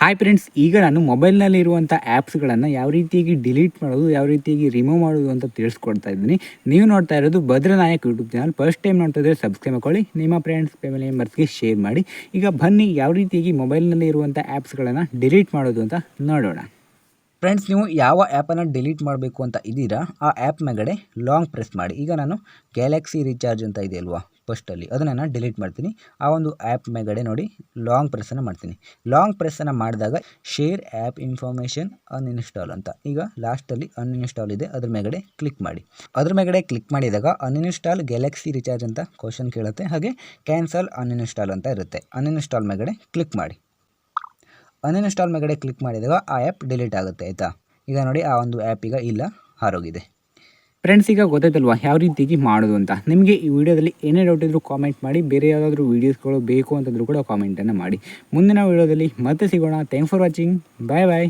Hi friends, ಈಗ ನಾನು ಮೊಬೈಲ್ನಲ್ಲಿರುವಂಥ ಆ್ಯಪ್ಸ್ಗಳನ್ನು ಯಾವ ರೀತಿಯಾಗಿ ಡಿಲೀಟ್ ಮಾಡೋದು, ಯಾವ ರೀತಿಯಾಗಿ ರಿಮೂವ್ ಮಾಡೋದು ಅಂತ ತಿಳಿಸ್ಕೊಡ್ತಾ ಇದ್ದೀನಿ. ನೀವು ನೋಡ್ತಾ ಇರೋದು ಭದ್ರನಾಯಕ್ ಯೂಟ್ಯೂಬ್ ಚಾನಲ್. ಫಸ್ಟ್ ಟೈಮ್ ನೋಡ್ತಾ ಇದ್ದರೆ ಸಬ್ಸ್ಕ್ರೈಬ್ ಮಾಡ್ಕೊಳ್ಳಿ, ನಿಮ್ಮ ಫ್ರೆಂಡ್ಸ್ ಫ್ಯಾಮಿಲಿ ಮೆಂಬರ್ಸ್ಗೆ ಶೇರ್ ಮಾಡಿ. ಈಗ ಬನ್ನಿ ಯಾವ ರೀತಿಯಾಗಿ ಮೊಬೈಲ್ನಲ್ಲಿ ಇರುವಂಥ ಆ್ಯಪ್ಸ್ಗಳನ್ನು ಡಿಲೀಟ್ ಮಾಡೋದು ಅಂತ ನೋಡೋಣ. ಫ್ರೆಂಡ್ಸ್, ನೀವು ಯಾವ ಆ್ಯಪನ್ನು ಡಿಲೀಟ್ ಮಾಡಬೇಕು ಅಂತ ಇದ್ದೀರಾ ಆ ಆ್ಯಪ್ ಮೇಗಡೆ ಲಾಂಗ್ ಪ್ರೆಸ್ ಮಾಡಿ. ಈಗ ನಾನು ಗ್ಯಾಲಕ್ಸಿ ರೀಚಾರ್ಜ್ ಅಂತ ಇದೆ ಅಲ್ವಾ ಫಸ್ಟಲ್ಲಿ, ಅದನ್ನು ನಾನು ಡಿಲೀಟ್ ಮಾಡ್ತೀನಿ. ಆ ಒಂದು ಆ್ಯಪ್ ಮೇಗಡೆ ನೋಡಿ ಲಾಂಗ್ ಪ್ರೆಸ್ಸನ್ನು ಮಾಡ್ತೀನಿ. ಲಾಂಗ್ ಪ್ರೆಸ್ಸನ್ನು ಮಾಡಿದಾಗ ಶೇರ್ ಆ್ಯಪ್ ಇನ್ಫಾರ್ಮೇಷನ್ ಅನ್ಇನ್ಸ್ಟಾಲ್ ಅಂತ, ಈಗ ಲಾಸ್ಟಲ್ಲಿ ಅನ್ಇನ್ಸ್ಟಾಲ್ ಇದೆ, ಅದ್ರ ಮೇಗಡೆ ಕ್ಲಿಕ್ ಮಾಡಿ. ಅದ್ರ ಮೇಗಡೆ ಕ್ಲಿಕ್ ಮಾಡಿದಾಗ ಅನ್ಇನ್ಸ್ಟಾಲ್ ಗ್ಯಾಲಕ್ಸಿ ರೀಚಾರ್ಜ್ ಅಂತ ಕ್ವಶನ್ ಕೇಳುತ್ತೆ, ಹಾಗೆ ಕ್ಯಾನ್ಸಲ್ ಅನ್ಇನ್ಸ್ಟಾಲ್ ಅಂತ ಇರುತ್ತೆ. ಅನ್ಇನ್ಸ್ಟಾಲ್ ಮೇಗಡೆ ಕ್ಲಿಕ್ ಮಾಡಿ. ಅನ್ಇನ್ಸ್ಟಾಲ್ ಮೇಗಡೆ ಕ್ಲಿಕ್ ಮಾಡಿದಾಗ ಆ ಆ್ಯಪ್ ಡಿಲೀಟ್ ಆಗುತ್ತೆ, ಆಯಿತಾ. ಈಗ ನೋಡಿ ಆ ಒಂದು ಆ್ಯಪ್ ಈಗ ಇಲ್ಲ, ಹಾರೋಗಿದೆ. ಫ್ರೆಂಡ್ಸ್, ಈಗ ಗೊತ್ತಾಯ್ತಲ್ವಾ ಯಾವ ರೀತಿಯಾಗಿ ಮಾಡೋದು ಅಂತ. ನಿಮಗೆ ಈ ವಿಡಿಯೋದಲ್ಲಿ ಏನೇ ಡೌಟ್ ಇದ್ದರೂ ಕಾಮೆಂಟ್ ಮಾಡಿ. ಬೇರೆ ಯಾವುದಾದ್ರೂ ವೀಡಿಯೋಸ್ಗಳು ಬೇಕು ಅಂತಂದ್ರೂ ಕೂಡ ಕಾಮೆಂಟನ್ನು ಮಾಡಿ. ಮುಂದಿನ ವಿಡಿಯೋದಲ್ಲಿ ಮತ್ತೆ ಸಿಗೋಣ. Thanks for watching. Bye bye.